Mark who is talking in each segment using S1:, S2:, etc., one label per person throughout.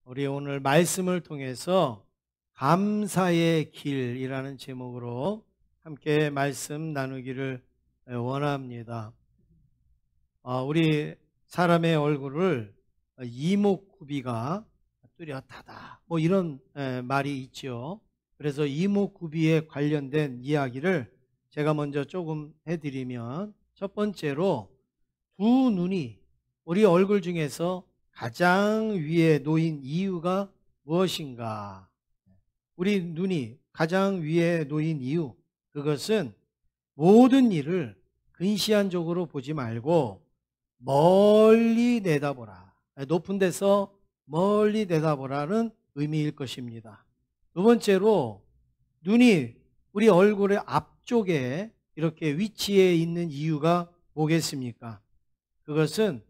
S1: 우리 오늘 말씀을 통해서 감사의 길이라는 제목으로 함께 말씀 나누기를 원합니다. 우리 사람의 얼굴을 이목구비가 뚜렷하다, 뭐 이런 말이 있죠. 그래서 이목구비에 관련된 이야기를 제가 먼저 조금 해드리면, 첫 번째로 두 눈이 우리 얼굴 중에서 가장 위에 놓인 이유가 무엇인가? 우리 눈이 가장 위에 놓인 이유, 그것은 모든 일을 근시안적으로 보지 말고 멀리 내다보라, 높은 데서 멀리 내다보라는 의미일 것입니다. 두 번째로, 눈이 우리 얼굴의 앞쪽에 이렇게 위치해 있는 이유가 뭐겠습니까? 그것은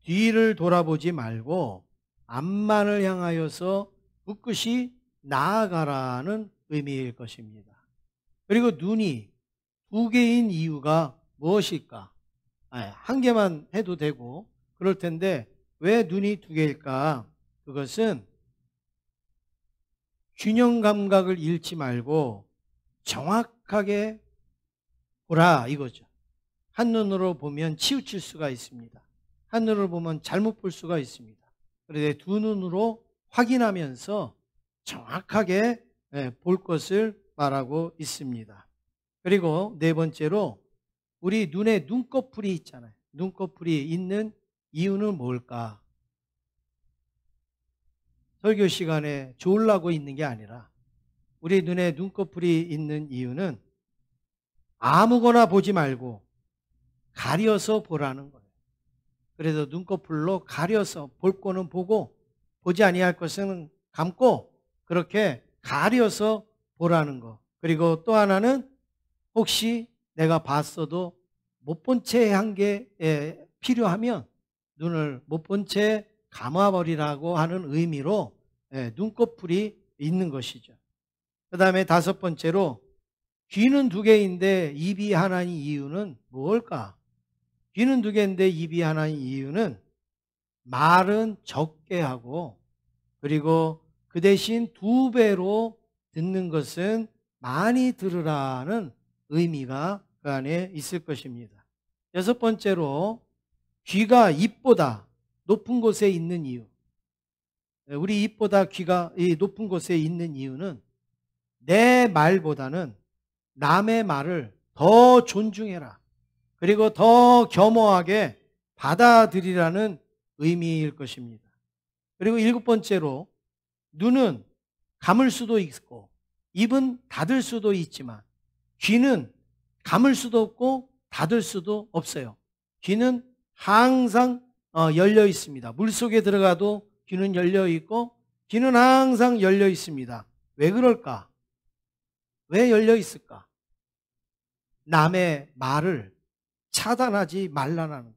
S1: 뒤를 돌아보지 말고 앞만을 향하여서 굳굳이 나아가라는 의미일 것입니다. 그리고 눈이 두 개인 이유가 무엇일까? 한 개만 해도 되고 그럴 텐데 왜 눈이 두 개일까? 그것은 균형 감각을 잃지 말고 정확하게 보라 이거죠. 한눈으로 보면 치우칠 수가 있습니다. 한눈으로 보면 잘못 볼 수가 있습니다. 그런데 두 눈으로 확인하면서 정확하게 볼 것을 말하고 있습니다. 그리고 네 번째로, 우리 눈에 눈꺼풀이 있잖아요. 눈꺼풀이 있는 이유는 뭘까? 설교 시간에 좋으려고 있는 게 아니라 우리 눈에 눈꺼풀이 있는 이유는 아무거나 보지 말고 가려서 보라는 거예요. 그래서 눈꺼풀로 가려서 볼 거는 보고 보지 아니할 것은 감고 그렇게 가려서 보라는 거. 그리고 또 하나는 혹시 내가 봤어도 못 본 채 한 게 필요하면 눈을 못 본 채 감아버리라고 하는 의미로 눈꺼풀이 있는 것이죠. 그 다음에 다섯 번째로, 귀는 두 개인데 입이 하나인 이유는 무엇일까? 귀는 두 개인데 입이 하나인 이유는 말은 적게 하고 그리고 그 대신 두 배로 듣는 것은 많이 들으라는 의미가 그 안에 있을 것입니다. 여섯 번째로, 귀가 입보다 높은 곳에 있는 이유. 우리 입보다 귀가 높은 곳에 있는 이유는 내 말보다는 남의 말을 더 존중해라, 그리고 더 겸허하게 받아들이라는 의미일 것입니다. 그리고 일곱 번째로, 눈은 감을 수도 있고 입은 닫을 수도 있지만 귀는 감을 수도 없고 닫을 수도 없어요. 귀는 항상 열려 있습니다. 물속에 들어가도 귀는 열려 있고 귀는 항상 열려 있습니다. 왜 그럴까? 왜 열려 있을까? 남의 말을 차단하지 말라는 거예요.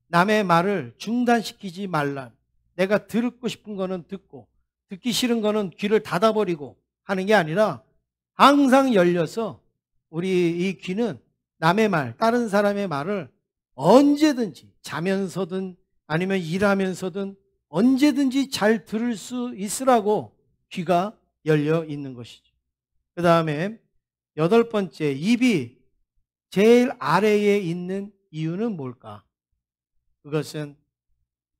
S1: 남의 말을 중단시키지 말라. 내가 듣고 싶은 거는 듣고 듣기 싫은 거는 귀를 닫아버리고 하는 게 아니라 항상 열려서 우리 이 귀는 남의 말, 다른 사람의 말을 언제든지 자면서든 아니면 일하면서든 언제든지 잘 들을 수 있으라고 귀가 열려 있는 것이죠. 그 다음에 여덟 번째, 입이 제일 아래에 있는 이유는 뭘까? 그것은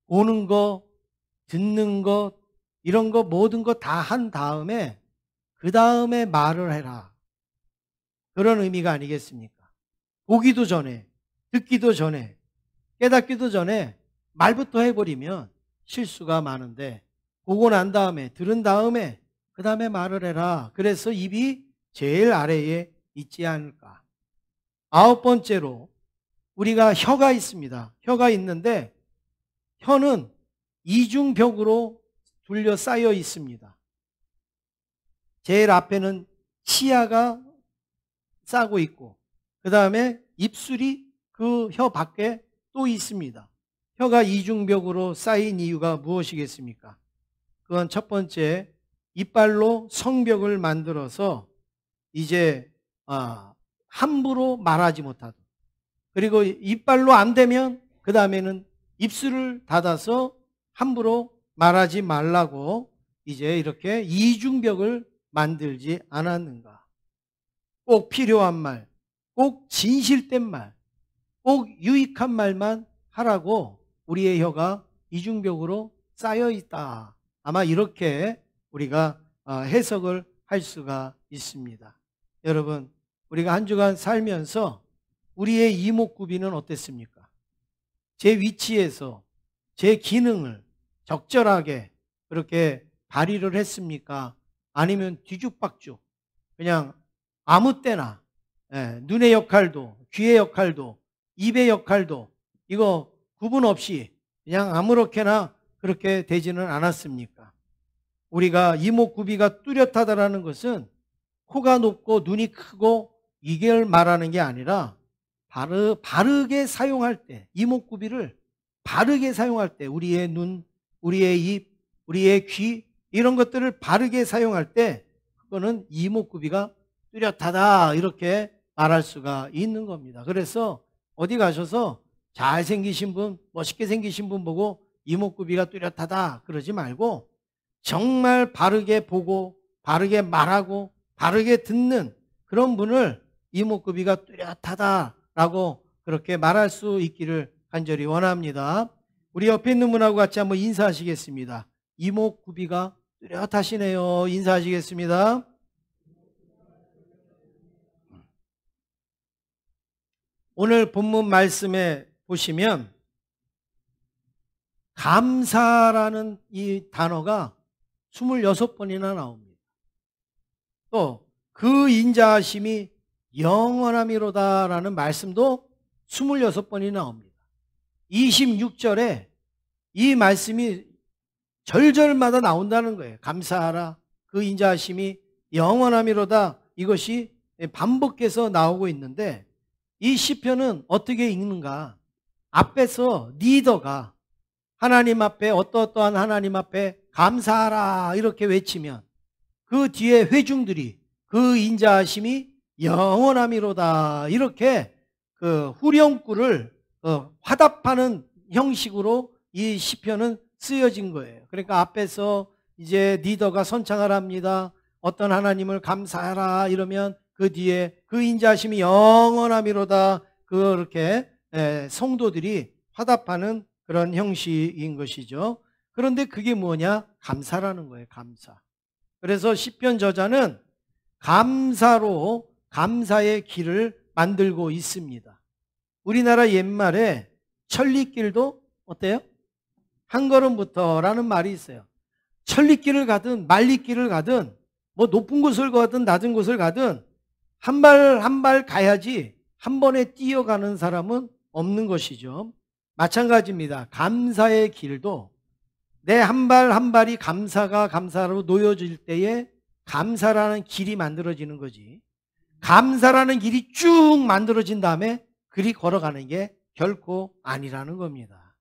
S1: 보는 거, 듣는 것, 이런 거 모든 거 다 한 다음에 그 다음에 말을 해라, 그런 의미가 아니겠습니까? 보기도 전에, 듣기도 전에, 깨닫기도 전에 말부터 해버리면 실수가 많은데, 보고 난 다음에, 들은 다음에 그 다음에 말을 해라. 그래서 입이 제일 아래에 있지 않을까. 아홉 번째로, 우리가 혀가 있습니다. 혀가 있는데 혀는 이중벽으로 둘러싸여 있습니다. 제일 앞에는 치아가 싸고 있고 그 다음에 입술이 그 혀 밖에 또 있습니다. 혀가 이중벽으로 쌓인 이유가 무엇이겠습니까? 그건 첫 번째, 이빨로 성벽을 만들어서 이제 함부로 말하지 못하도록, 그리고 이빨로 안 되면 그 다음에는 입술을 닫아서 함부로 말하지 말라고 이제 이렇게 이중벽을 만들지 않았는가? 꼭 필요한 말, 꼭 진실된 말, 꼭 유익한 말만 하라고 우리의 혀가 이중벽으로 쌓여 있다. 아마 이렇게 우리가 해석을 할 수가 있습니다. 여러분, 우리가 한 주간 살면서 우리의 이목구비는 어땠습니까? 제 위치에서 제 기능을 적절하게 그렇게 발휘를 했습니까? 아니면 뒤죽박죽 그냥 아무 때나 눈의 역할도 귀의 역할도 입의 역할도 이거 구분 없이 그냥 아무렇게나 그렇게 되지는 않았습니까? 우리가 이목구비가 뚜렷하다라는 것은 코가 높고 눈이 크고 이걸 말하는 게 아니라 바르게 사용할 때 이목구비를 바르게 사용할 때 우리의 눈, 우리의 입, 우리의 귀 이런 것들을 바르게 사용할 때 그거는 이목구비가 뚜렷하다 이렇게 말할 수가 있는 겁니다. 그래서 어디 가셔서 잘생기신 분, 멋있게 생기신 분 보고 이목구비가 뚜렷하다 그러지 말고 정말 바르게 보고 바르게 말하고 바르게 듣는 그런 분을 이목구비가 뚜렷하다라고 그렇게 말할 수 있기를 간절히 원합니다. 우리 옆에 있는 분하고 같이 한번 인사하시겠습니다. 이목구비가 뚜렷하시네요. 인사하시겠습니다. 오늘 본문 말씀에 보시면 감사라는 이 단어가 26번이나 나옵니다. 또 그 인자하심이 영원함이로다라는 말씀도 26번이 나옵니다. 26절에 이 말씀이 절절마다 나온다는 거예요. 감사하라. 그 인자하심이 영원함이로다. 이것이 반복해서 나오고 있는데 이 시편은 어떻게 읽는가? 앞에서 리더가 하나님 앞에 어떠한 하나님 앞에 감사하라 이렇게 외치면 그 뒤에 회중들이 그 인자하심이 영원함이로다 이렇게 그 후렴구를 화답하는 형식으로 이 시편은 쓰여진 거예요. 그러니까 앞에서 이제 리더가 선창을 합니다. 어떤 하나님을 감사하라 이러면 그 뒤에 그 인자하심이 영원함이로다 그렇게 성도들이 화답하는 그런 형식인 것이죠. 그런데 그게 뭐냐? 감사라는 거예요. 감사. 그래서 시편 저자는 감사로 감사의 길을 만들고 있습니다. 우리나라 옛말에 천리길도 어때요? 한 걸음부터라는 말이 있어요. 천리길을 가든 만리길을 가든 뭐 높은 곳을 가든 낮은 곳을 가든 한 발 한 발 가야지 한 번에 뛰어가는 사람은 없는 것이죠. 마찬가지입니다. 감사의 길도 내 한 발 한 발이 감사로 놓여질 때에 감사라는 길이 만들어지는 거지. 감사라는 길이 쭉 만들어진 다음에 그리 걸어가는 게 결코 아니라는 겁니다.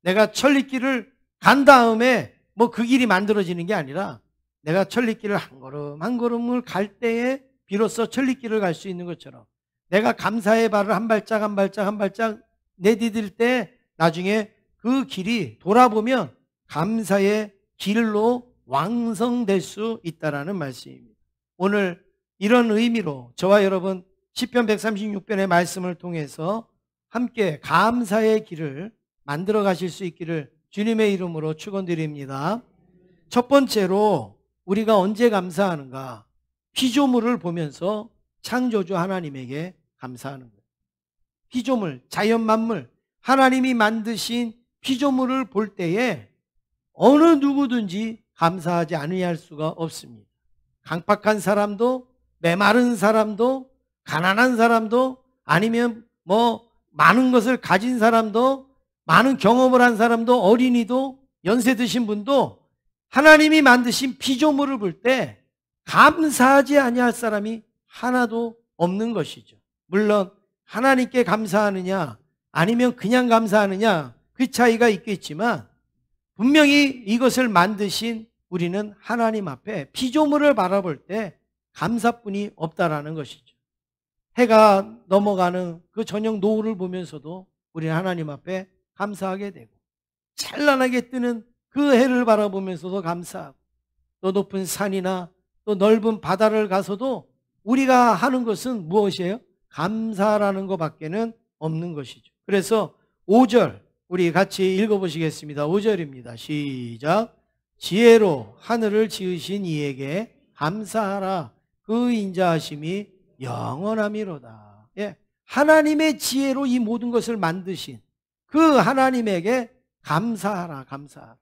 S1: 내가 천리길을 간 다음에 뭐 그 길이 만들어지는 게 아니라 내가 천리길을 한 걸음 한 걸음을 갈 때에 비로소 천리길을 갈 수 있는 것처럼 내가 감사의 발을 한 발짝 한 발짝 한 발짝 내디딜 때 나중에 그 길이 돌아보면 감사의 길로 완성될 수 있다라는 말씀입니다. 오늘 이런 의미로 저와 여러분 시편 136편의 말씀을 통해서 함께 감사의 길을 만들어 가실 수 있기를 주님의 이름으로 축원드립니다. 첫 번째로 우리가 언제 감사하는가? 피조물을 보면서 창조주 하나님에게 감사하는 거예요. 피조물, 자연 만물, 하나님이 만드신 피조물을 볼 때에 어느 누구든지 감사하지 않으할 수가 없습니다. 강팍한 사람도 메마른 사람도 가난한 사람도 아니면 뭐 많은 것을 가진 사람도 많은 경험을 한 사람도 어린이도 연세 드신 분도 하나님이 만드신 피조물을 볼 때 감사하지 아니할 사람이 하나도 없는 것이죠. 물론 하나님께 감사하느냐 아니면 그냥 감사하느냐 그 차이가 있겠지만 분명히 이것을 만드신 우리는 하나님 앞에 피조물을 바라볼 때 감사뿐이 없다라는 것이죠. 해가 넘어가는 그 저녁 노을을 보면서도 우리는 하나님 앞에 감사하게 되고 찬란하게 뜨는 그 해를 바라보면서도 감사하고, 또 높은 산이나 또 넓은 바다를 가서도 우리가 하는 것은 무엇이에요? 감사라는 것밖에는 없는 것이죠. 그래서 5절 우리 같이 읽어보시겠습니다. 5절입니다. 시작. 지혜로 하늘을 지으신 이에게 감사하라. 그 인자하심이 영원함이로다. 예, 하나님의 지혜로 이 모든 것을 만드신 그 하나님에게 감사하라. 감사하라.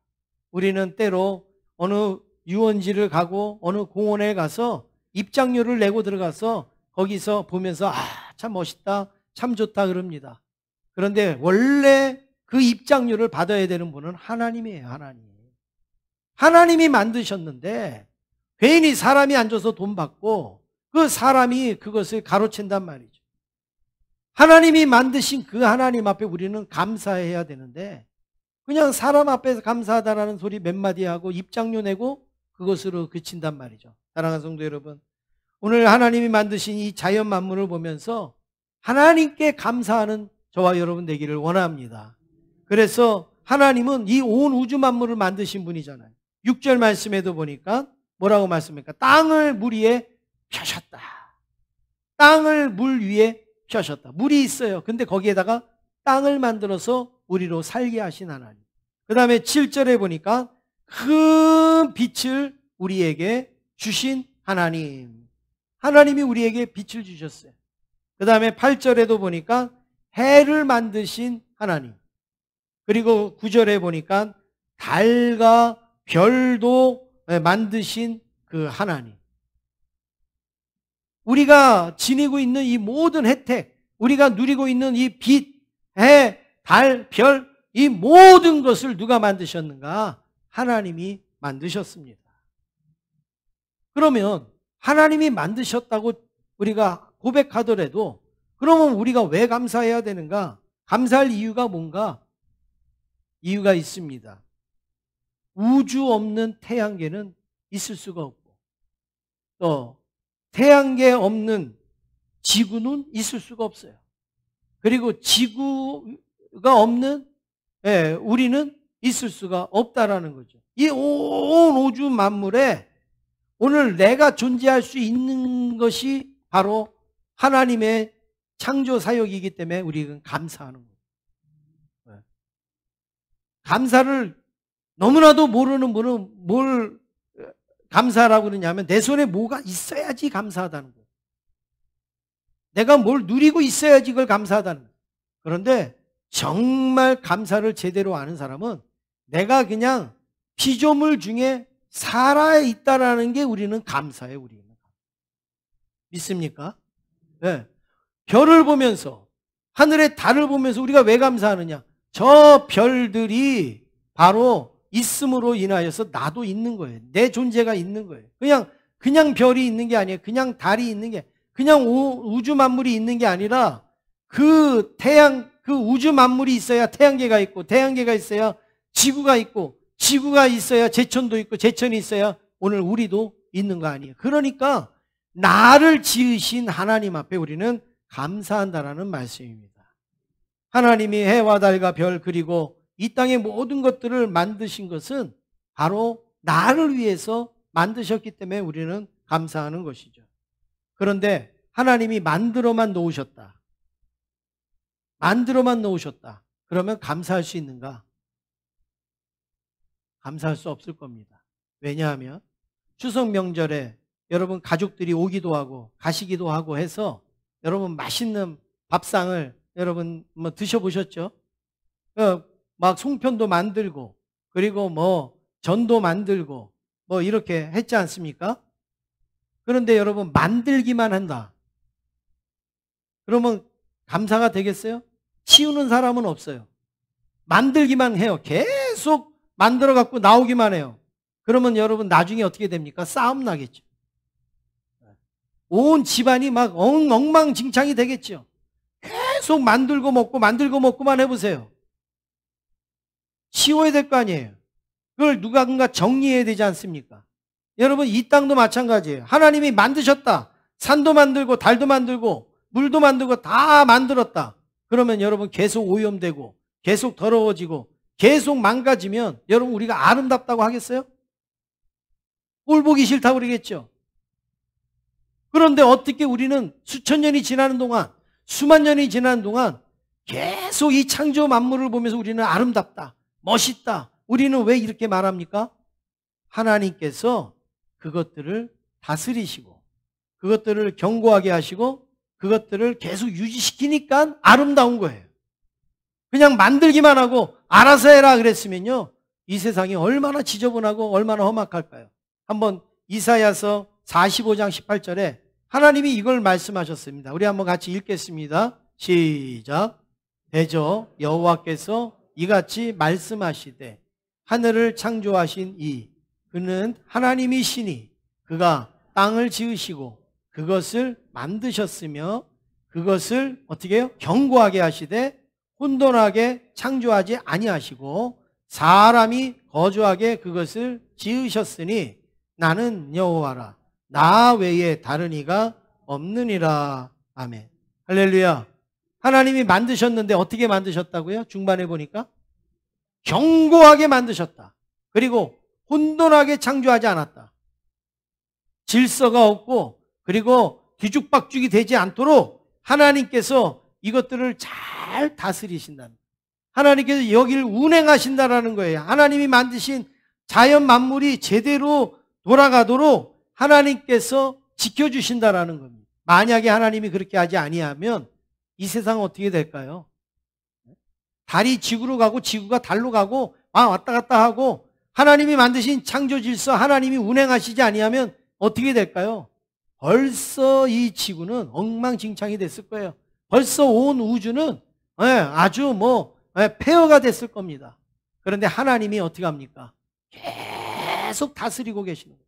S1: 우리는 때로 어느 유원지를 가고 어느 공원에 가서 입장료를 내고 들어가서 거기서 보면서 참 멋있다, 참 좋다 그럽니다. 그런데 원래 그 입장료를 받아야 되는 분은 하나님이에요. 하나님이 만드셨는데 괜히 사람이 앉아서 돈 받고 그 사람이 그것을 가로챈단 말이죠. 하나님이 만드신 그 하나님 앞에 우리는 감사해야 되는데 그냥 사람 앞에서 감사하다라는 소리 몇 마디 하고 입장료 내고 그것으로 그친단 말이죠. 사랑하는 성도 여러분, 오늘 하나님이 만드신 이 자연 만물을 보면서 하나님께 감사하는 저와 여러분 되기를 원합니다. 그래서 하나님은 이 온 우주 만물을 만드신 분이잖아요. 6절 말씀에도 보니까 뭐라고 말씀합니까? 땅을 물 위에 펴셨다. 땅을 물 위에 펴셨다. 물이 있어요. 근데 거기에다가 땅을 만들어서 우리로 살게 하신 하나님. 그 다음에 7절에 보니까 큰 빛을 우리에게 주신 하나님. 하나님이 우리에게 빛을 주셨어요. 그 다음에 8절에도 보니까 해를 만드신 하나님. 그리고 9절에 보니까 달과 별도 만드신 그 하나님. 우리가 지니고 있는 이 모든 혜택, 우리가 누리고 있는 이 빛, 해, 달, 별, 이 모든 것을 누가 만드셨는가? 하나님이 만드셨습니다. 그러면 하나님이 만드셨다고 우리가 고백하더라도 그러면 우리가 왜 감사해야 되는가? 감사할 이유가 뭔가? 이유가 있습니다. 우주 없는 태양계는 있을 수가 없고 또 태양계 없는 지구는 있을 수가 없어요. 그리고 지구가 없는 우리는 있을 수가 없다라는 거죠. 이 온 우주 만물에 오늘 내가 존재할 수 있는 것이 바로 하나님의 창조 사역이기 때문에 우리는 감사하는 거예요. 감사를 너무나도 모르는 분은 뭘 감사라고 그러냐면 내 손에 뭐가 있어야지 감사하다는 거예요. 내가 뭘 누리고 있어야지 그걸 감사하다는 거예요. 그런데 정말 감사를 제대로 아는 사람은 내가 그냥 피조물 중에 살아있다라는 게 우리는 감사해요. 우리는. 믿습니까? 네. 별을 보면서 하늘의 달을 보면서 우리가 왜 감사하느냐? 저 별들이 바로 있음으로 인하여서 나도 있는 거예요. 내 존재가 있는 거예요. 그냥 별이 있는 게 아니에요. 그냥 달이 있는 게, 그냥 우주 만물이 있는 게 아니라 그 우주 만물이 있어야 태양계가 있고, 태양계가 있어야 지구가 있고, 지구가 있어야 제천도 있고, 제천이 있어야 오늘 우리도 있는 거 아니에요. 그러니까 나를 지으신 하나님 앞에 우리는 감사한다라는 말씀입니다. 하나님이 해와 달과 별 그리고 이 땅의 모든 것들을 만드신 것은 바로 나를 위해서 만드셨기 때문에 우리는 감사하는 것이죠. 그런데 하나님이 만들어만 놓으셨다. 만들어만 놓으셨다. 그러면 감사할 수 있는가? 감사할 수 없을 겁니다. 왜냐하면 추석 명절에 여러분 가족들이 오기도 하고 가시기도 하고 해서 여러분 맛있는 밥상을 여러분 뭐 드셔보셨죠? 막 송편도 만들고 그리고 뭐 전도 만들고 뭐 이렇게 했지 않습니까? 그런데 여러분 만들기만 한다. 그러면 감사가 되겠어요? 치우는 사람은 없어요. 만들기만 해요. 계속 만들어 갖고 나오기만 해요. 그러면 여러분 나중에 어떻게 됩니까? 싸움 나겠죠. 온 집안이 막 엉망진창이 되겠죠. 계속 만들고 먹고만 해보세요. 치워야 될 거 아니에요. 그걸 누군가 정리해야 되지 않습니까? 여러분 이 땅도 마찬가지예요. 하나님이 만드셨다. 산도 만들고 달도 만들고 물도 만들고 다 만들었다. 그러면 여러분 계속 오염되고 계속 더러워지고 계속 망가지면 여러분 우리가 아름답다고 하겠어요? 꼴 보기 싫다고 그러겠죠. 그런데 어떻게 우리는 수천 년이 지나는 동안, 수만 년이 지나는 동안 계속 이 창조 만물을 보면서 우리는 아름답다, 멋있다. 우리는 왜 이렇게 말합니까? 하나님께서 그것들을 다스리시고 그것들을 견고하게 하시고 그것들을 계속 유지시키니까 아름다운 거예요. 그냥 만들기만 하고 알아서 해라 그랬으면요, 이 세상이 얼마나 지저분하고 얼마나 험악할까요? 한번 이사야서 45장 18절에 하나님이 이걸 말씀하셨습니다. 우리 한번 같이 읽겠습니다. 시작. 대저 여호와께서 이같이 말씀하시되 하늘을 창조하신 이 그는 하나님이시니 그가 땅을 지으시고 그것을 만드셨으며 그것을 어떻게 해요? 견고하게 하시되 혼돈하게 창조하지 아니하시고 사람이 거주하게 그것을 지으셨으니 나는 여호와라 나 외에 다른 이가 없느니라. 아멘. 할렐루야. 하나님이 만드셨는데 어떻게 만드셨다고요? 중반에 보니까 견고하게 만드셨다. 그리고 혼돈하게 창조하지 않았다. 질서가 없고 그리고 뒤죽박죽이 되지 않도록 하나님께서 이것들을 잘 다스리신다는, 하나님께서 여기를 운행하신다라는 거예요. 하나님이 만드신 자연 만물이 제대로 돌아가도록 하나님께서 지켜주신다라는 겁니다. 만약에 하나님이 그렇게 하지 아니하면 이 세상은 어떻게 될까요? 달이 지구로 가고 지구가 달로 가고 왔다 갔다 하고 하나님이 만드신 창조 질서 하나님이 운행하시지 아니하면 어떻게 될까요? 벌써 이 지구는 엉망진창이 됐을 거예요. 벌써 온 우주는 아주 폐허가 됐을 겁니다. 그런데 하나님이 어떻게 합니까? 계속 다스리고 계시는 거예요.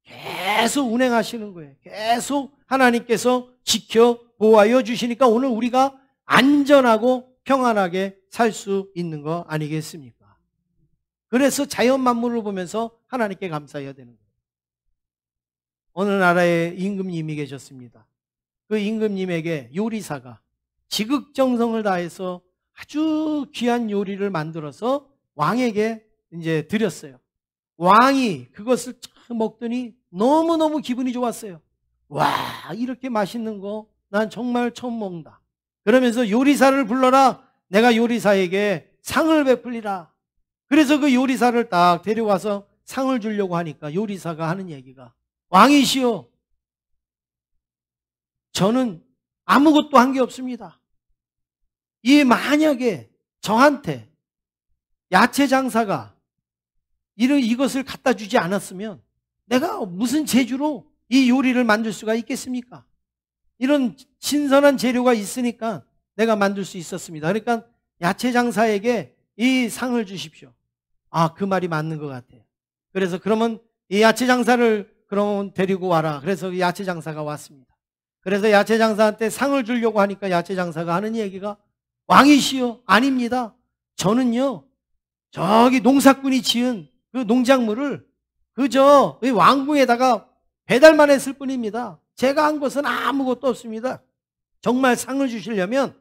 S1: 계속 운행하시는 거예요. 계속 하나님께서 지켜 보호하여 주시니까 오늘 우리가 안전하고 평안하게 살 수 있는 거 아니겠습니까? 그래서 자연 만물을 보면서 하나님께 감사해야 되는 거예요. 어느 나라에 임금님이 계셨습니다. 그 임금님에게 요리사가 지극정성을 다해서 아주 귀한 요리를 만들어서 왕에게 이제 드렸어요. 왕이 그것을 먹더니 너무너무 기분이 좋았어요. 와, 이렇게 맛있는 거 난 정말 처음 먹는다. 그러면서 요리사를 불러라. 내가 요리사에게 상을 베풀리라. 그래서 그 요리사를 딱 데려와서 상을 주려고 하니까 요리사가 하는 얘기가, 왕이시여, 저는 아무것도 한 게 없습니다. 이 만약에 저한테 야채 장사가 이것을 갖다 주지 않았으면 내가 무슨 재주로 이 요리를 만들 수가 있겠습니까? 이런 신선한 재료가 있으니까 내가 만들 수 있었습니다. 그러니까 야채 장사에게 이 상을 주십시오. 그 말이 맞는 것 같아요. 그래서 그러면 이 야채 장사를 그러면 데리고 와라. 그래서 야채 장사가 왔습니다. 그래서 야채 장사한테 상을 주려고 하니까 야채 장사가 하는 얘기가, 왕이시여, 아닙니다. 저는요, 저기 농사꾼이 지은 그 농작물을 그저 왕궁에다가 배달만 했을 뿐입니다. 제가 한 것은 아무것도 없습니다. 정말 상을 주시려면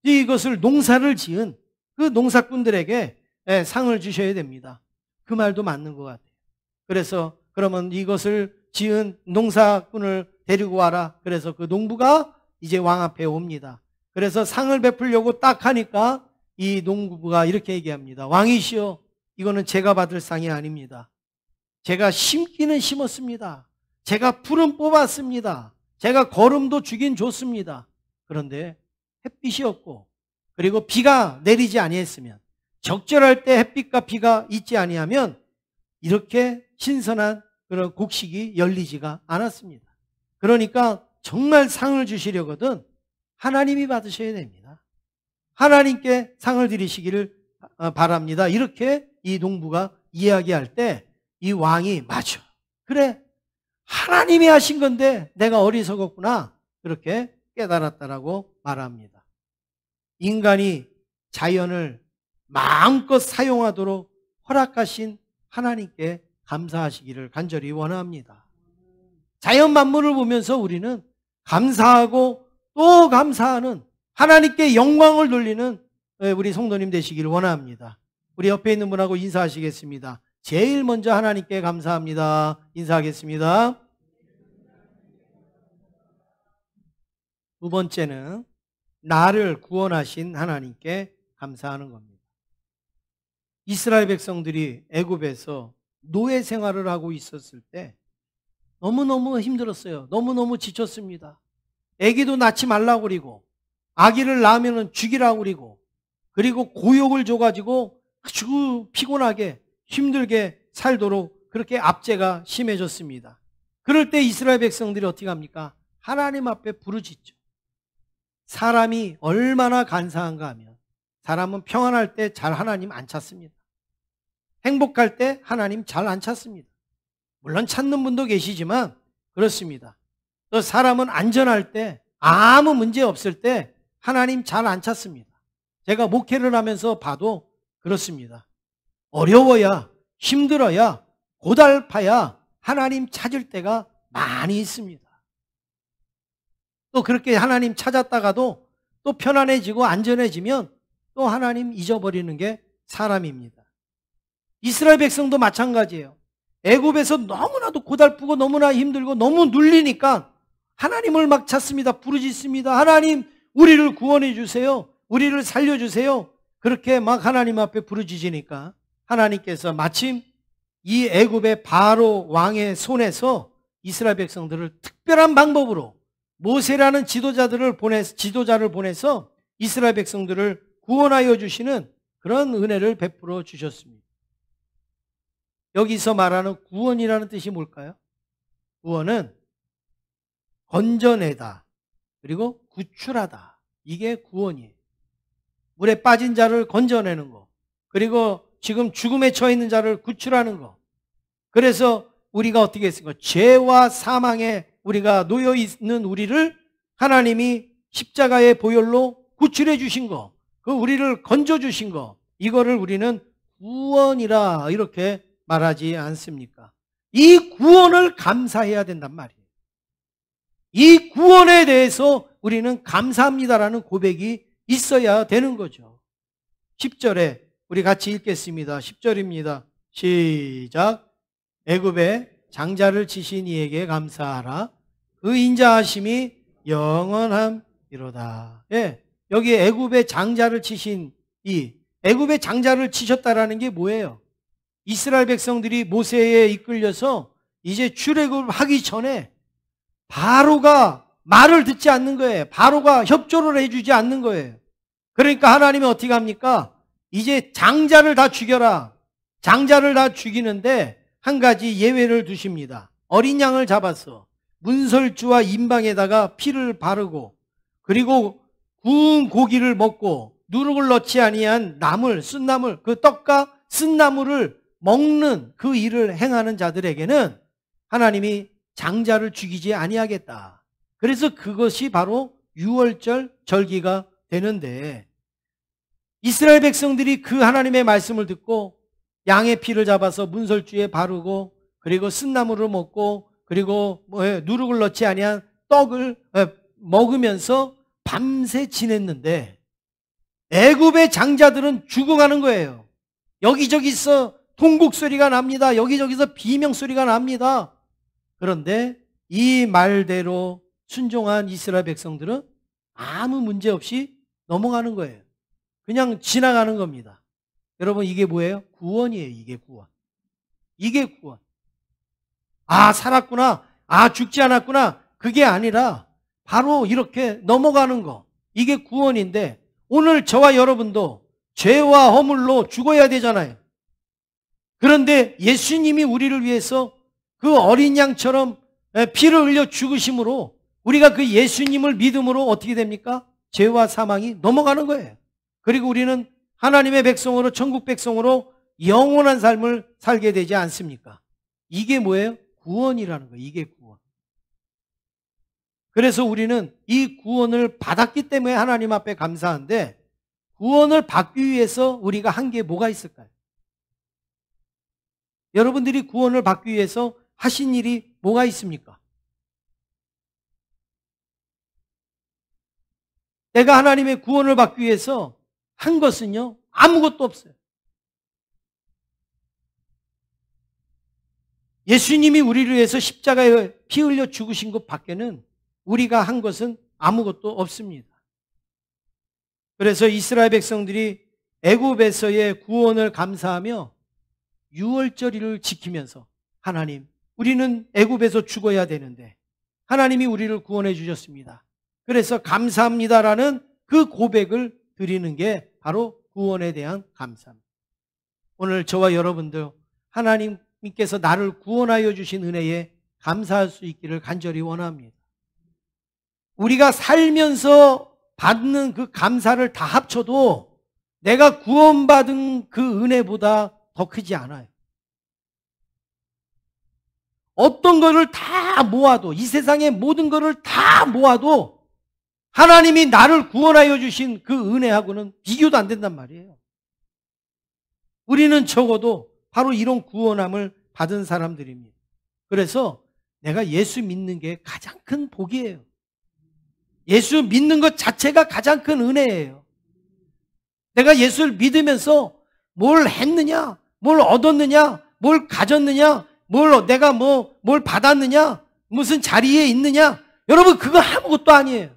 S1: 이것을 농사를 지은 그 농사꾼들에게 상을 주셔야 됩니다. 그 말도 맞는 것 같아요. 그래서 그러면 이것을 지은 농사꾼을 데리고 와라. 그래서 그 농부가 이제 왕 앞에 옵니다. 그래서 상을 베풀려고 딱 하니까 이 농부가 이렇게 얘기합니다. 왕이시여, 이거는 제가 받을 상이 아닙니다. 제가 심기는 심었습니다. 제가 풀은 뽑았습니다. 제가 거름도 주긴 줬습니다. 그런데 햇빛이 없고 그리고 비가 내리지 아니했으면, 적절할 때 햇빛과 비가 있지 아니하면 이렇게 신선한 그런 곡식이 열리지가 않았습니다. 그러니까 정말 상을 주시려거든 하나님이 받으셔야 됩니다. 하나님께 상을 드리시기를 바랍니다. 이렇게 이 농부가 이야기할 때 이 왕이, 맞아, 그래, 하나님이 하신 건데 내가 어리석었구나, 그렇게 깨달았다라고 말합니다. 인간이 자연을 마음껏 사용하도록 허락하신 하나님께 감사하시기를 간절히 원합니다. 자연 만물을 보면서 우리는 감사하고 또 감사하는, 하나님께 영광을 돌리는 우리 성도님 되시기를 원합니다. 우리 옆에 있는 분하고 인사하시겠습니다. 제일 먼저 하나님께 감사합니다. 인사하겠습니다. 두 번째는 나를 구원하신 하나님께 감사하는 겁니다. 이스라엘 백성들이 애굽에서 노예 생활을 하고 있었을 때 너무너무 힘들었어요. 너무너무 지쳤습니다. 아기도 낳지 말라고 그리고 아기를 낳으면 죽이라고 그리고 그리고 고욕을 줘가지고 아주 피곤하게 힘들게 살도록 그렇게 압제가 심해졌습니다. 그럴 때 이스라엘 백성들이 어떻게 합니까? 하나님 앞에 부르짖죠. 사람이 얼마나 간사한가 하면 사람은 평안할 때 잘 하나님 안 찾습니다. 행복할 때 하나님 잘 안 찾습니다. 물론 찾는 분도 계시지만 그렇습니다. 또 사람은 안전할 때 아무 문제 없을 때 하나님 잘 안 찾습니다. 제가 목회를 하면서 봐도 그렇습니다. 어려워야 힘들어야 고달파야 하나님 찾을 때가 많이 있습니다. 또 그렇게 하나님 찾았다가도 또 편안해지고 안전해지면 또 하나님 잊어버리는 게 사람입니다. 이스라엘 백성도 마찬가지예요. 애굽에서 너무나도 고달프고 너무나 힘들고 너무 눌리니까 하나님을 막 찾습니다. 부르짖습니다. 하나님 우리를 구원해 주세요. 우리를 살려주세요. 그렇게 막 하나님 앞에 부르짖으니까 하나님께서 마침 이 애굽의 바로 왕의 손에서 이스라엘 백성들을 특별한 방법으로 모세라는 지도자를 보내서 이스라엘 백성들을 구원하여 주시는 그런 은혜를 베풀어 주셨습니다. 여기서 말하는 구원이라는 뜻이 뭘까요? 구원은 건져내다 그리고 구출하다. 이게 구원이에요. 물에 빠진 자를 건져내는 거, 그리고 지금 죽음에 처해 있는 자를 구출하는 거. 그래서 우리가 어떻게 했습니까? 죄와 사망에 우리가 놓여 있는 우리를 하나님이 십자가의 보혈로 구출해 주신 거, 그 우리를 건져 주신 거, 이거를 우리는 구원이라 이렇게 말하지 않습니까? 이 구원을 감사해야 된단 말이에요. 이 구원에 대해서 우리는 감사합니다라는 고백이 있어야 되는 거죠. 10절에 우리 같이 읽겠습니다. 10절입니다. 시작. 애굽에 장자를 치신 이에게 감사하라. 그 인자하심이 영원함이로다. 예, 여기 애굽의 장자를 치신 애굽의 장자를 치셨다라는 게 뭐예요? 이스라엘 백성들이 모세에 이끌려서 이제 출애굽하기 전에 바로가 말을 듣지 않는 거예요. 바로가 협조를 해주지 않는 거예요. 그러니까 하나님은 어떻게 합니까? 이제 장자를 다 죽여라. 장자를 다 죽이는데 한 가지 예외를 두십니다. 어린 양을 잡아서 문설주와 인방에다가 피를 바르고 그리고 구운 고기를 먹고 누룩을 넣지 아니한 나물, 쓴나물, 그 떡과 쓴나물을 먹는 그 일을 행하는 자들에게는 하나님이 장자를 죽이지 아니하겠다. 그래서 그것이 바로 유월절 절기가 되는데 이스라엘 백성들이 그 하나님의 말씀을 듣고 양의 피를 잡아서 문설주에 바르고 그리고 쓴나물을 먹고 그리고 누룩을 넣지 아니한 떡을 먹으면서 밤새 지냈는데 애굽의 장자들은 죽어가는 거예요. 여기저기서 통곡 소리가 납니다. 여기저기서 비명 소리가 납니다. 그런데 이 말대로 순종한 이스라엘 백성들은 아무 문제 없이 넘어가는 거예요. 그냥 지나가는 겁니다. 여러분 이게 뭐예요? 구원이에요. 이게 구원. 이게 구원. 아 살았구나. 아 죽지 않았구나. 그게 아니라 바로 이렇게 넘어가는 거. 이게 구원인데 오늘 저와 여러분도 죄와 허물로 죽어야 되잖아요. 그런데 예수님이 우리를 위해서 그 어린 양처럼 피를 흘려 죽으심으로 우리가 그 예수님을 믿음으로 어떻게 됩니까? 죄와 사망이 넘어가는 거예요. 그리고 우리는 하나님의 백성으로 천국 백성으로 영원한 삶을 살게 되지 않습니까? 이게 뭐예요? 구원이라는 거예요. 이게 구원. 그래서 우리는 이 구원을 받았기 때문에 하나님 앞에 감사한데 구원을 받기 위해서 우리가 한 게 뭐가 있을까요? 여러분들이 구원을 받기 위해서 하신 일이 뭐가 있습니까? 내가 하나님의 구원을 받기 위해서 한 것은요, 아무것도 없어요. 예수님이 우리를 위해서 십자가에 피 흘려 죽으신 것 밖에는 우리가 한 것은 아무것도 없습니다. 그래서 이스라엘 백성들이 애굽에서의 구원을 감사하며 유월절을 지키면서 하나님, 우리는 애굽에서 죽어야 되는데 하나님이 우리를 구원해 주셨습니다. 그래서 감사합니다라는 그 고백을 드리는 게 바로 구원에 대한 감사입니다. 오늘 저와 여러분도 하나님께서 나를 구원하여 주신 은혜에 감사할 수 있기를 간절히 원합니다. 우리가 살면서 받는 그 감사를 다 합쳐도 내가 구원받은 그 은혜보다 더 크지 않아요. 어떤 것을 다 모아도, 이 세상의 모든 것을 다 모아도 하나님이 나를 구원하여 주신 그 은혜하고는 비교도 안 된단 말이에요. 우리는 적어도 바로 이런 구원함을 받은 사람들입니다. 그래서 내가 예수 믿는 게 가장 큰 복이에요. 예수 믿는 것 자체가 가장 큰 은혜예요. 내가 예수를 믿으면서 뭘 했느냐, 뭘 얻었느냐, 뭘 가졌느냐, 내가 뭘 받았느냐, 무슨 자리에 있느냐, 여러분 그거 아무것도 아니에요.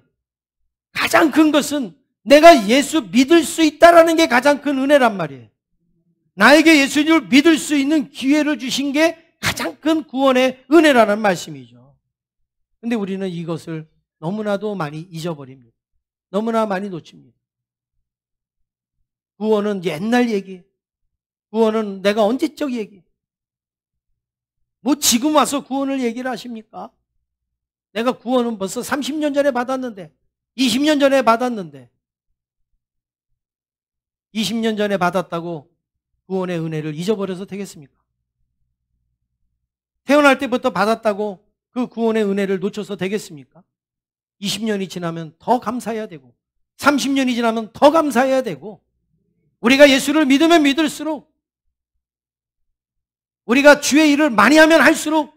S1: 가장 큰 것은 내가 예수 믿을 수 있다라는 게 가장 큰 은혜란 말이에요. 나에게 예수님을 믿을 수 있는 기회를 주신 게 가장 큰 구원의 은혜라는 말씀이죠. 그런데 우리는 이것을 너무나도 많이 잊어버립니다. 너무나 많이 놓칩니다. 구원은 옛날 얘기, 구원은 내가 언제적 얘기. 뭐 지금 와서 구원을 얘기를 하십니까? 내가 구원은 벌써 30년 전에 받았는데, 20년 전에 받았는데, 20년 전에 받았다고 구원의 은혜를 잊어버려서 되겠습니까? 태어날 때부터 받았다고 그 구원의 은혜를 놓쳐서 되겠습니까? 20년이 지나면 더 감사해야 되고 30년이 지나면 더 감사해야 되고, 우리가 예수를 믿으면 믿을수록, 우리가 주의 일을 많이 하면 할수록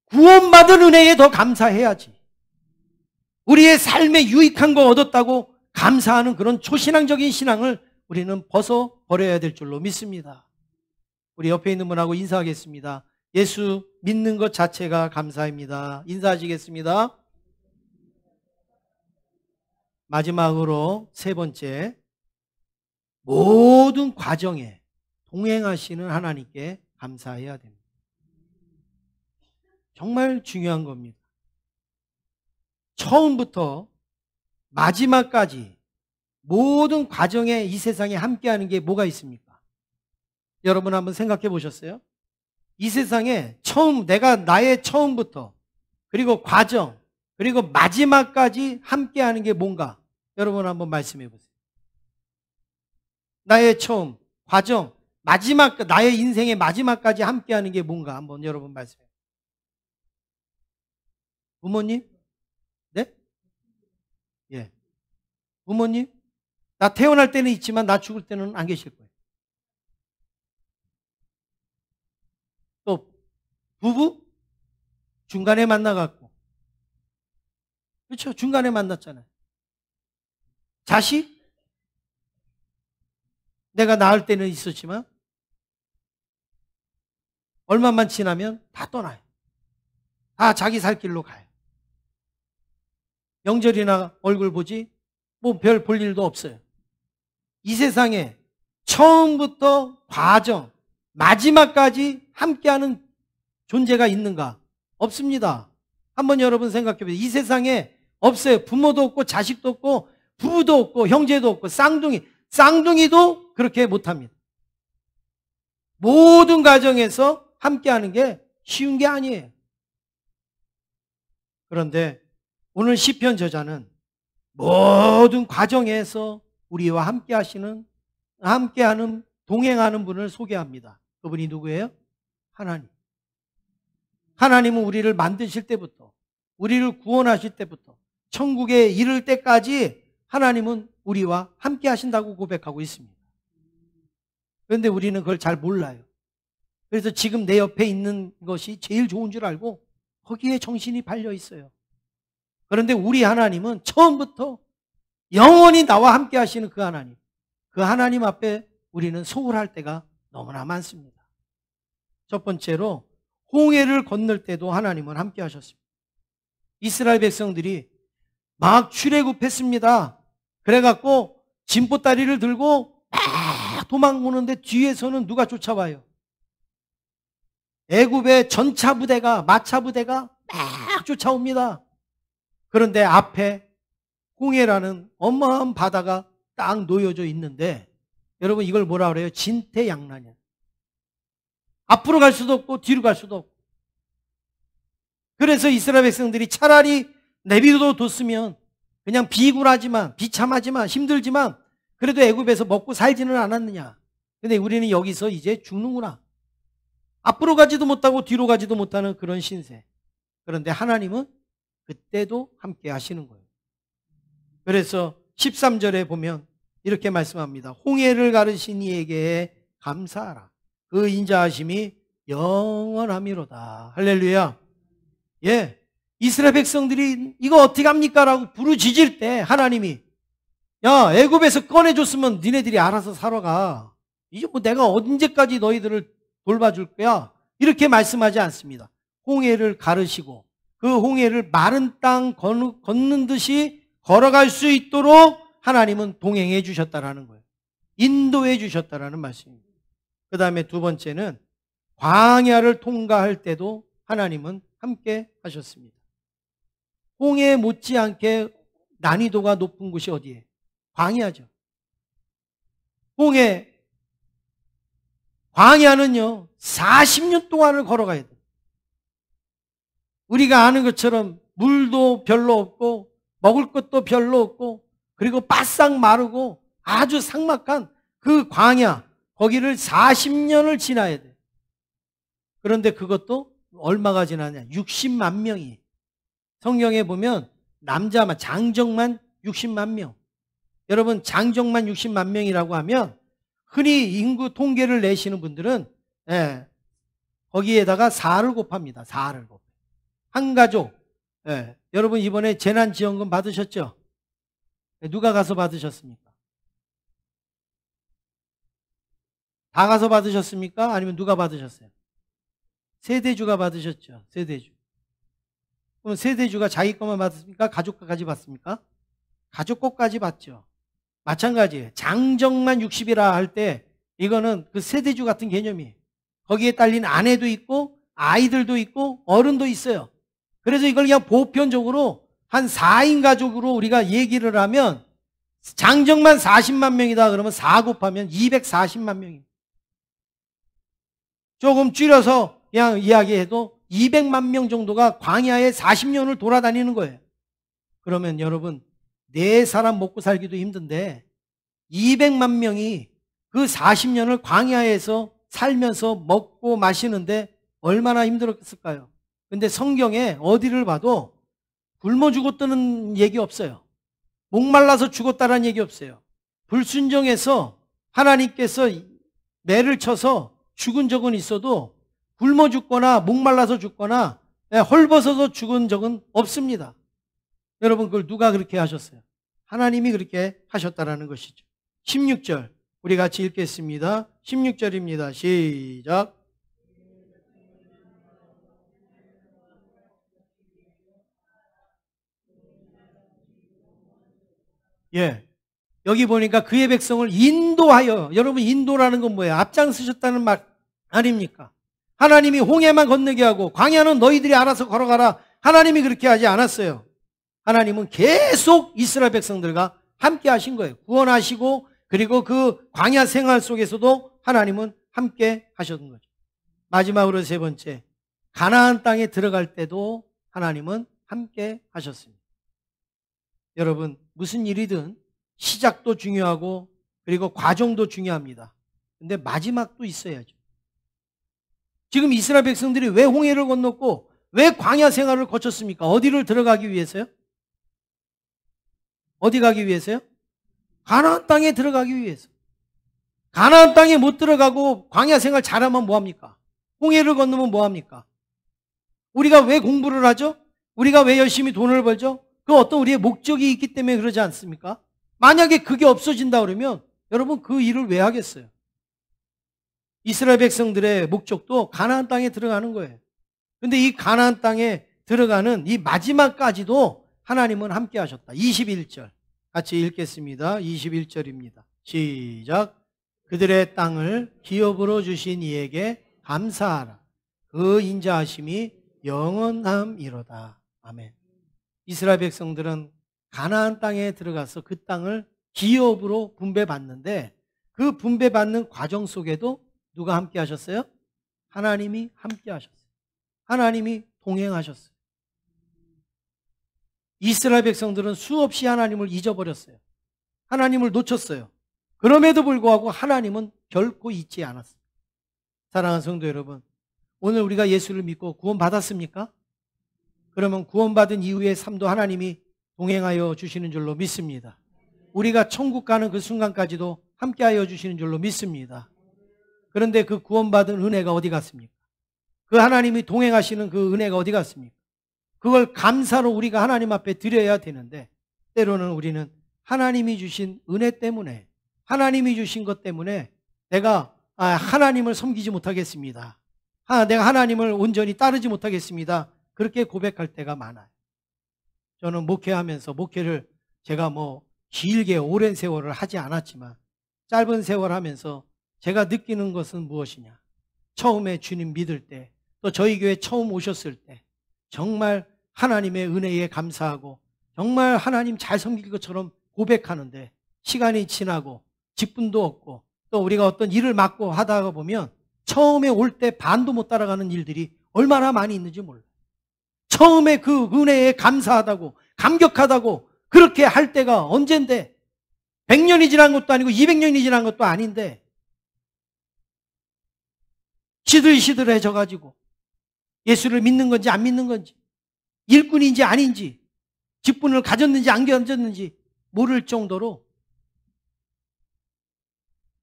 S1: 구원받은 은혜에 더 감사해야지. 우리의 삶에 유익한 거 얻었다고 감사하는 그런 초신앙적인 신앙을 우리는 벗어버려야 될 줄로 믿습니다. 우리 옆에 있는 분하고 인사하겠습니다. 예수 믿는 것 자체가 감사입니다. 인사하시겠습니다. 마지막으로 세 번째, 모든 과정에 동행하시는 하나님께 감사해야 됩니다. 정말 중요한 겁니다. 처음부터 마지막까지 모든 과정에 이 세상에 함께하는 게 뭐가 있습니까? 여러분 한번 생각해 보셨어요? 이 세상에 나의 처음부터 그리고 과정 그리고 마지막까지 함께하는 게 뭔가? 여러분 한번 말씀해 보세요. 나의 처음, 과정, 마지막, 나의 인생의 마지막까지 함께하는 게 뭔가? 한번 여러분 말씀해 보세요. 부모님? 네? 예. 부모님? 나 태어날 때는 있지만 나 죽을 때는 안 계실 거예요. 또 부부? 중간에 만나갖고. 그렇죠? 중간에 만났잖아요. 자식? 내가 낳을 때는 있었지만 얼마만 지나면 다 떠나요. 다 자기 살 길로 가요. 명절이나 얼굴 보지 뭐 별 볼 일도 없어요. 이 세상에 처음부터 과정, 마지막까지 함께하는 존재가 있는가? 없습니다. 한번 여러분 생각해 보세요. 이 세상에 없어요. 부모도 없고 자식도 없고 부부도 없고 형제도 없고 쌍둥이도 그렇게 못합니다. 모든 가정에서 함께하는 게 쉬운 게 아니에요. 그런데 오늘 시편 저자는 모든 과정에서 우리와 함께하는 동행하는 분을 소개합니다. 그분이 누구예요? 하나님. 하나님은 우리를 만드실 때부터, 우리를 구원하실 때부터 천국에 이를 때까지 하나님은 우리와 함께 하신다고 고백하고 있습니다. 그런데 우리는 그걸 잘 몰라요. 그래서 지금 내 옆에 있는 것이 제일 좋은 줄 알고 거기에 정신이 팔려 있어요. 그런데 우리 하나님은 처음부터 영원히 나와 함께 하시는 그 하나님 앞에 우리는 소홀할 때가 너무나 많습니다. 첫 번째로 홍해를 건널 때도 하나님은 함께 하셨습니다. 이스라엘 백성들이 막 출애굽했습니다. 그래갖고 진보다리를 들고 막 도망오는데 뒤에서는 누가 쫓아와요? 애굽의 전차 부대가, 마차 부대가 막 쫓아옵니다. 그런데 앞에 홍해라는 어마어마한 바다가 딱 놓여져 있는데, 여러분 이걸 뭐라 그래요? 진퇴양난이야. 앞으로 갈 수도 없고 뒤로 갈 수도 없고. 그래서 이스라엘 백성들이 차라리 내비도 뒀으면 그냥 비굴하지만, 비참하지만, 힘들지만 그래도 애굽에서 먹고 살지는 않았느냐. 근데 우리는 여기서 이제 죽는구나. 앞으로 가지도 못하고 뒤로 가지도 못하는 그런 신세. 그런데 하나님은 그때도 함께 하시는 거예요. 그래서 13절에 보면 이렇게 말씀합니다. 홍해를 가르신 이에게 감사하라. 그 인자하심이 영원함이로다. 할렐루야. 예, 이스라엘 백성들이 이거 어떻게 합니까? 라고 부르짖을 때 하나님이, 야, 애굽에서 꺼내줬으면 니네들이 알아서 살아가. 이제 뭐 내가 언제까지 너희들을 돌봐줄 거야? 이렇게 말씀하지 않습니다. 홍해를 가르시고 그 홍해를 마른 땅 걷는 듯이 걸어갈 수 있도록 하나님은 동행해 주셨다라는 거예요. 인도해 주셨다라는 말씀입니다. 그 다음에 두 번째는 광야를 통과할 때도 하나님은 함께 하셨습니다. 홍해 못지않게 난이도가 높은 곳이 어디예요? 광야죠. 광야는요 40년 동안을 걸어가야 돼요. 우리가 아는 것처럼 물도 별로 없고 먹을 것도 별로 없고 그리고 바싹 마르고 아주 삭막한 그 광야, 거기를 40년을 지나야 돼요. 그런데 그것도 얼마가 지나냐? 60만 명이. 성경에 보면 남자만, 장정만 60만 명. 여러분 장정만 60만 명이라고 하면 흔히 인구 통계를 내시는 분들은 거기에다가 4를 곱합니다. 4를 곱해요. 한 가족. 여러분 이번에 재난지원금 받으셨죠? 누가 가서 받으셨습니까? 다 가서 받으셨습니까? 아니면 누가 받으셨어요? 세대주가 받으셨죠. 세대주. 그럼 세대주가 자기 것만 받았습니까? 가족 것까지 받습니까? 가족 것까지 받죠. 마찬가지예요. 장정만 60이라 할 때 이거는 그 세대주 같은 개념이에요. 거기에 딸린 아내도 있고 아이들도 있고 어른도 있어요. 그래서 이걸 그냥 보편적으로 한 4인 가족으로 우리가 얘기를 하면 장정만 40만 명이다 그러면 4 곱하면 240만 명입니다. 조금 줄여서 그냥 이야기해도 200만 명 정도가 광야에 40년을 돌아다니는 거예요. 그러면 여러분 4사람 먹고 살기도 힘든데 200만 명이 그 40년을 광야에서 살면서 먹고 마시는데 얼마나 힘들었을까요? 근데 성경에 어디를 봐도 굶어 죽었다는 얘기 없어요. 목말라서 죽었다는 얘기 없어요. 불순종해서 하나님께서 매를 쳐서 죽은 적은 있어도 굶어 죽거나 목말라서 죽거나 헐벗어서 죽은 적은 없습니다. 여러분 그걸 누가 그렇게 하셨어요? 하나님이 그렇게 하셨다라는 것이죠. 16절 우리 같이 읽겠습니다. 16절입니다. 시작. 예, 여기 보니까 그의 백성을 인도하여, 여러분 인도라는 건 뭐예요? 앞장서셨다는 말 아닙니까? 하나님이 홍해만 건너게 하고 광야는 너희들이 알아서 걸어가라. 하나님이 그렇게 하지 않았어요. 하나님은 계속 이스라엘 백성들과 함께 하신 거예요. 구원하시고 그리고 그 광야 생활 속에서도 하나님은 함께 하셨던 거죠. 마지막으로 세 번째, 가나안 땅에 들어갈 때도 하나님은 함께 하셨습니다. 여러분 무슨 일이든 시작도 중요하고 그리고 과정도 중요합니다. 근데 마지막도 있어야죠. 지금 이스라엘 백성들이 왜 홍해를 건넜고 왜 광야 생활을 거쳤습니까? 어디를 들어가기 위해서요? 어디 가기 위해서요? 가나안 땅에 들어가기 위해서. 가나안 땅에 못 들어가고 광야 생활 잘하면 뭐합니까? 홍해를 건너면 뭐합니까? 우리가 왜 공부를 하죠? 우리가 왜 열심히 돈을 벌죠? 그 어떤 우리의 목적이 있기 때문에 그러지 않습니까? 만약에 그게 없어진다 그러면 여러분 그 일을 왜 하겠어요? 이스라엘 백성들의 목적도 가나안 땅에 들어가는 거예요. 근데 이 가나안 땅에 들어가는 이 마지막까지도 하나님은 함께 하셨다. 21절 같이 읽겠습니다. 21절입니다. 시작. 그들의 땅을 기업으로 주신 이에게 감사하라. 그 인자하심이 영원함이로다. 아멘. 이스라엘 백성들은 가나안 땅에 들어가서 그 땅을 기업으로 분배받는데 그 분배받는 과정 속에도 누가 함께 하셨어요? 하나님이 함께 하셨어요. 하나님이 동행하셨어요. 이스라엘 백성들은 수없이 하나님을 잊어버렸어요. 하나님을 놓쳤어요. 그럼에도 불구하고 하나님은 결코 잊지 않았어요. 사랑하는 성도 여러분, 오늘 우리가 예수를 믿고 구원받았습니까? 그러면 구원받은 이후의 삶도 하나님이 동행하여 주시는 줄로 믿습니다. 우리가 천국 가는 그 순간까지도 함께하여 주시는 줄로 믿습니다. 그런데 그 구원받은 은혜가 어디 갔습니까? 그 하나님이 동행하시는 그 은혜가 어디 갔습니까? 그걸 감사로 우리가 하나님 앞에 드려야 되는데 때로는 우리는 하나님이 주신 은혜 때문에 하나님이 주신 것 때문에 내가 하나님을 섬기지 못하겠습니다. 내가 하나님을 온전히 따르지 못하겠습니다. 그렇게 고백할 때가 많아요. 저는 목회하면서 목회를 제가 길게 오랜 세월을 하지 않았지만 짧은 세월 하면서 제가 느끼는 것은 무엇이냐. 처음에 주님 믿을 때 또 저희 교회 처음 오셨을 때 정말 하나님의 은혜에 감사하고 정말 하나님 잘 섬길 것처럼 고백하는데 시간이 지나고 직분도 없고 또 우리가 어떤 일을 맡고 하다가 보면 처음에 올 때 반도 못 따라가는 일들이 얼마나 많이 있는지 몰라요. 처음에 그 은혜에 감사하다고 감격하다고 그렇게 할 때가 언젠데 100년이 지난 것도 아니고 200년이 지난 것도 아닌데 시들시들해져 가지고 예수를 믿는 건지 안 믿는 건지 일꾼인지 아닌지 직분을 가졌는지 안 가졌는지 모를 정도로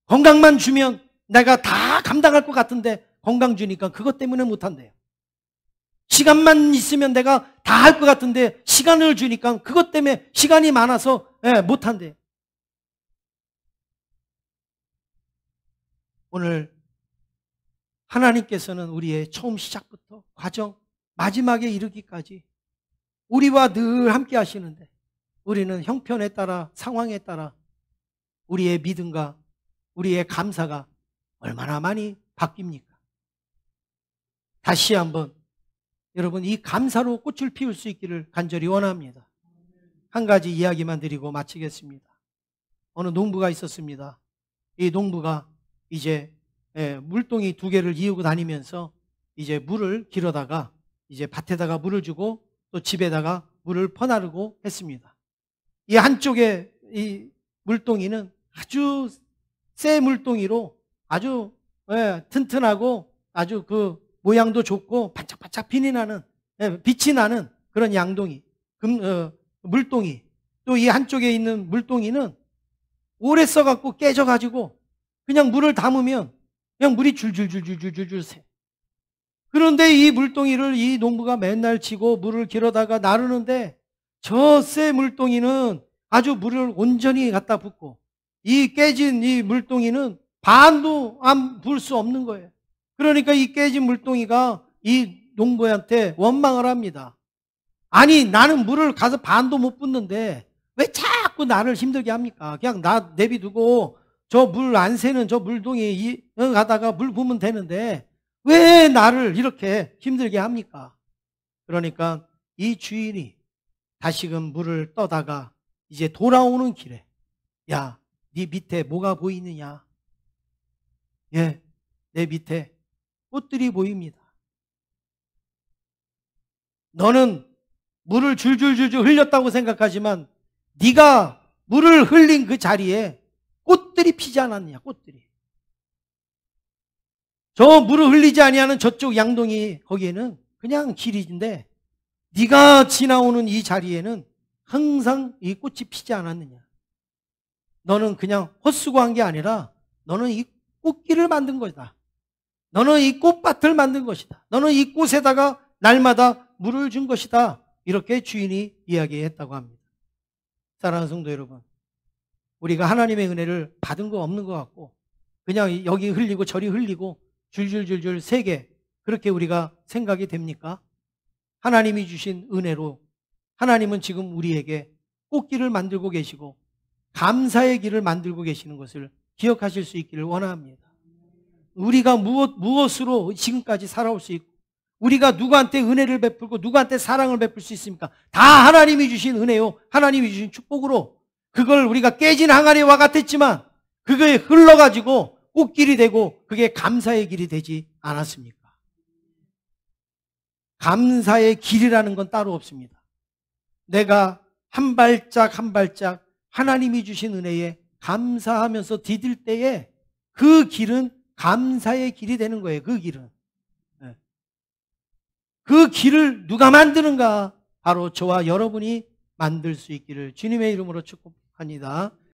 S1: 건강만 주면 내가 다 감당할 것 같은데 건강 주니까 그것 때문에 못한대요. 시간만 있으면 내가 다 할 것 같은데 시간을 주니까 그것 때문에 시간이 많아서 못한대요. 오늘 하나님께서는 우리의 처음 시작부터 과정 마지막에 이르기까지 우리와 늘 함께 하시는데 우리는 형편에 따라 상황에 따라 우리의 믿음과 우리의 감사가 얼마나 많이 바뀝니까? 다시 한번 여러분 이 감사로 꽃을 피울 수 있기를 간절히 원합니다. 한 가지 이야기만 드리고 마치겠습니다. 어느 농부가 있었습니다. 이 농부가 이제 물동이 2개를 이으고 다니면서 이제 물을 길어다가 이제 밭에다가 물을 주고 또 집에다가 물을 퍼나르고 했습니다. 이 한쪽에 이 물동이는 아주 새 물동이로 아주 튼튼하고 아주 그 모양도 좋고 반짝반짝 빛이 나는 그런 양동이 물동이. 또 이 한쪽에 있는 물동이는 오래 써갖고 깨져가지고 그냥 물을 담으면 그냥 물이 줄줄줄줄줄줄 새. 그런데 이 물동이를 이 농부가 맨날 치고 물을 길어다가 나르는데 저 새 물동이는 아주 물을 온전히 갖다 붓고 이 깨진 이 물동이는 반도 안 부을 수 없는 거예요. 그러니까 이 깨진 물동이가 이 농부한테 원망을 합니다. 아니 나는 물을 가서 반도 못 붓는데 왜 자꾸 나를 힘들게 합니까? 그냥 나 내비두고 저 물 안 새는 저 물동이 가다가 물 부으면 되는데 왜 나를 이렇게 힘들게 합니까? 그러니까 이 주인이 다시금 물을 떠다가 이제 돌아오는 길에 야, 네 밑에 뭐가 보이느냐? 내 밑에 꽃들이 보입니다. 너는 물을 줄줄줄줄 흘렸다고 생각하지만 네가 물을 흘린 그 자리에 꽃들이 피지 않았느냐, 꽃들이. 저 물을 흘리지 아니하는 저쪽 양동이 거기에는 그냥 길인데 네가 지나오는 이 자리에는 항상 이 꽃이 피지 않았느냐. 너는 그냥 헛수고한 게 아니라 너는 이 꽃길을 만든 것이다. 너는 이 꽃밭을 만든 것이다. 너는 이 꽃에다가 날마다 물을 준 것이다. 이렇게 주인이 이야기했다고 합니다. 사랑하는 성도 여러분, 우리가 하나님의 은혜를 받은 거 없는 것 같고 그냥 여기 흘리고 저리 흘리고 줄줄줄줄 새게 그렇게 우리가 생각이 됩니까? 하나님이 주신 은혜로 하나님은 지금 우리에게 꽃길을 만들고 계시고 감사의 길을 만들고 계시는 것을 기억하실 수 있기를 원합니다. 우리가 무엇으로 지금까지 살아올 수 있고 우리가 누구한테 은혜를 베풀고 누구한테 사랑을 베풀 수 있습니까? 다 하나님이 주신 은혜요, 하나님이 주신 축복으로 그걸 우리가 깨진 항아리와 같았지만 그게 흘러가지고 꽃길이 되고 그게 감사의 길이 되지 않았습니까? 감사의 길이라는 건 따로 없습니다. 내가 한 발짝 한 발짝 하나님이 주신 은혜에 감사하면서 디딜 때에 그 길은 감사의 길이 되는 거예요. 그 길은. 그 길을 누가 만드는가? 바로 저와 여러분이 만들 수 있기를 주님의 이름으로 축복합니다.